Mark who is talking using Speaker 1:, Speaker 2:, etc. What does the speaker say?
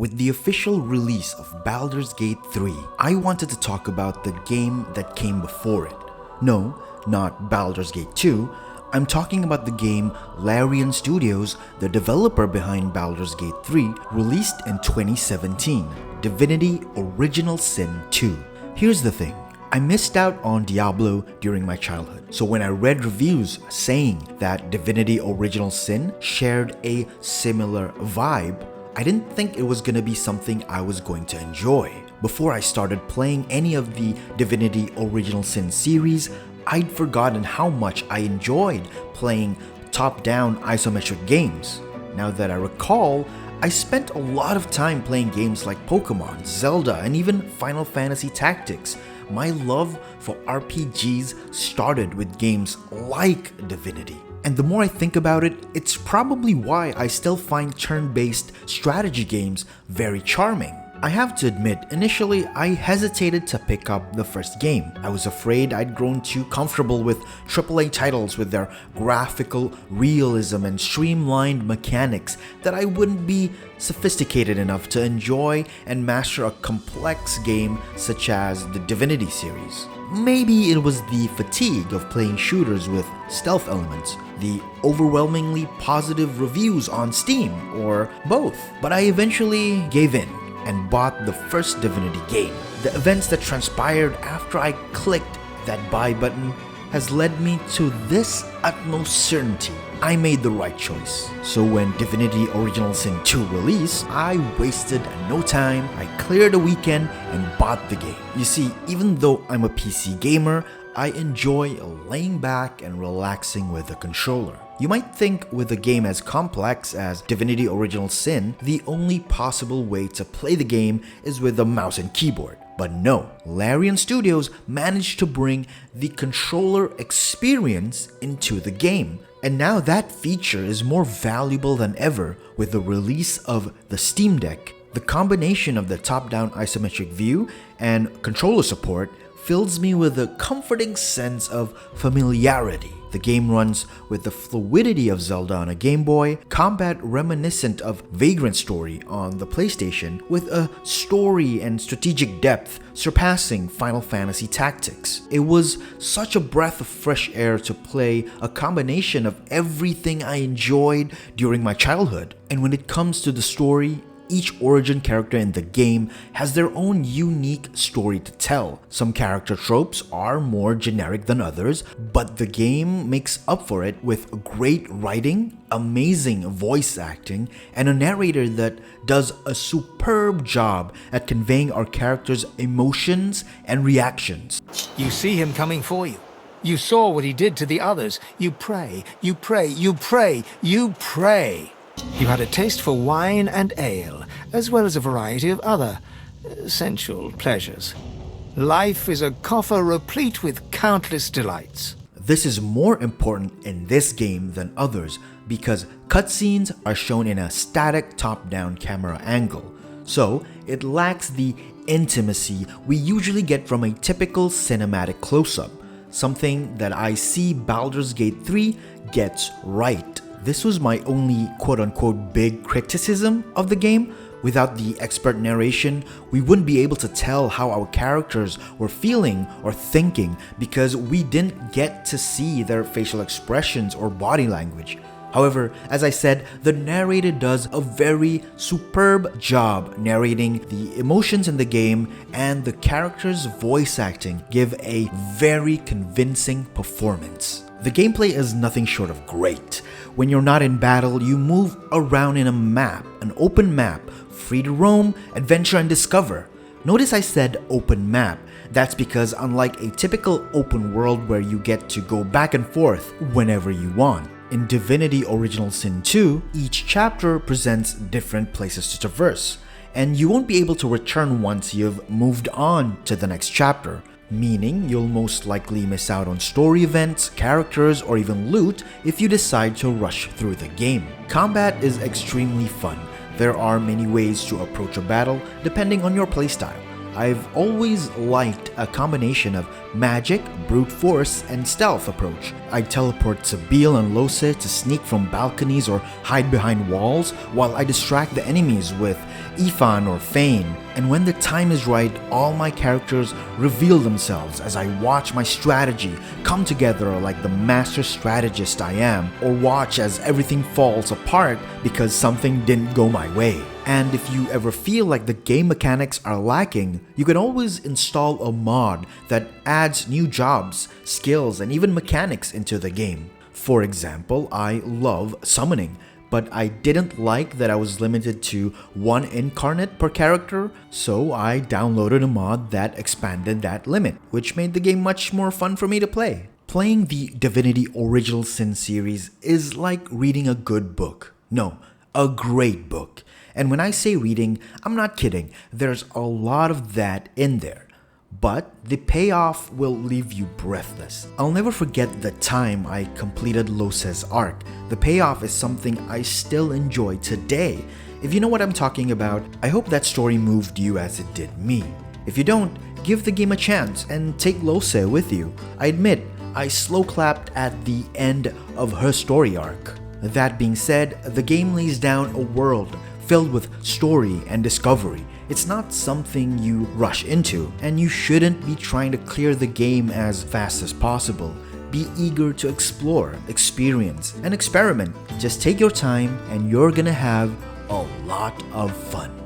Speaker 1: With the official release of Baldur's Gate 3, I wanted to talk about the game that came before it. No, not Baldur's Gate 2, I'm talking about the game Larian Studios, the developer behind Baldur's Gate 3, released in 2017, Divinity Original Sin 2. Here's the thing. I missed out on Diablo during my childhood, so when I read reviews saying that Divinity Original Sin shared a similar vibe, I didn't think it was gonna be something I was going to enjoy. Before I started playing any of the Divinity Original Sin series, I'd forgotten how much I enjoyed playing top-down isometric games. Now that I recall, I spent a lot of time playing games like Pokemon, Zelda, and even Final Fantasy Tactics. My love for RPGs started with games like Divinity. And the more I think about it, it's probably why I still find turn-based strategy games very charming. I have to admit, initially I hesitated to pick up the first game. I was afraid I'd grown too comfortable with AAA titles with their graphical realism and streamlined mechanics that I wouldn't be sophisticated enough to enjoy and master a complex game such as the Divinity series. Maybe it was the fatigue of playing shooters with stealth elements, the overwhelmingly positive reviews on Steam, or both. But I eventually gave in and bought the first Divinity game. The events that transpired after I clicked that buy button has led me to this utmost certainty. I made the right choice. So when Divinity Original Sin 2 released, I wasted no time, I cleared a weekend and bought the game. You see, even though I'm a PC gamer, I enjoy laying back and relaxing with a controller. You might think with a game as complex as Divinity Original Sin, the only possible way to play the game is with a mouse and keyboard. But no, Larian Studios managed to bring the controller experience into the game. And now that feature is more valuable than ever with the release of the Steam Deck. The combination of the top-down isometric view and controller support fills me with a comforting sense of familiarity. The game runs with the fluidity of Zelda on a Game Boy, combat reminiscent of Vagrant Story on the PlayStation, with a story and strategic depth surpassing Final Fantasy Tactics. It was such a breath of fresh air to play a combination of everything I enjoyed during my childhood. And when it comes to the story, each origin character in the game has their own unique story to tell. Some character tropes are more generic than others, but the game makes up for it with great writing, amazing voice acting, and a narrator that does a superb job at conveying our characters' emotions and reactions.
Speaker 2: You see him coming for you. You saw what he did to the others. You pray, you pray, you pray, you pray. You had a taste for wine and ale, as well as a variety of other sensual pleasures. Life is a coffer replete with countless delights.
Speaker 1: This is more important in this game than others because cutscenes are shown in a static top-down camera angle, so it lacks the intimacy we usually get from a typical cinematic close-up, something that I see Baldur's Gate 3 gets right. This was my only quote-unquote big criticism of the game. Without the expert narration, we wouldn't be able to tell how our characters were feeling or thinking because we didn't get to see their facial expressions or body language. However, as I said, the narrator does a very superb job narrating the emotions in the game, and the characters' voice acting give a very convincing performance. The gameplay is nothing short of great. When you're not in battle, you move around in a map, an open map, free to roam, adventure, and discover. Notice I said open map. That's because unlike a typical open world where you get to go back and forth whenever you want, in Divinity Original Sin 2, each chapter presents different places to traverse, and you won't be able to return once you've moved on to the next chapter, meaning you'll most likely miss out on story events, characters, or even loot if you decide to rush through the game. Combat is extremely fun. There are many ways to approach a battle depending on your playstyle. I've always liked a combination of magic, brute force, and stealth approach. I teleport Sabile and Lose to sneak from balconies or hide behind walls, while I distract the enemies with Ifan or Fane. And when the time is right, all my characters reveal themselves as I watch my strategy come together like the master strategist I am, or watch as everything falls apart because something didn't go my way. And if you ever feel like the game mechanics are lacking, you can always install a mod that adds new jobs, skills, and even mechanics into the game. For example, I love summoning, but I didn't like that I was limited to one incarnate per character, so I downloaded a mod that expanded that limit, which made the game much more fun for me to play. Playing the Divinity Original Sin series is like reading a good book. No, a great book. And when I say reading, I'm not kidding. There's a lot of that in there. But the payoff will leave you breathless. I'll never forget the time I completed Lose's arc. The payoff is something I still enjoy today. If you know what I'm talking about, I hope that story moved you as it did me. If you don't, give the game a chance and take Lose with you. I admit, I slow clapped at the end of her story arc. That being said, the game lays down a world filled with story and discovery. It's not something you rush into, and you shouldn't be trying to clear the game as fast as possible. Be eager to explore, experience, and experiment. Just take your time and you're gonna have a lot of fun.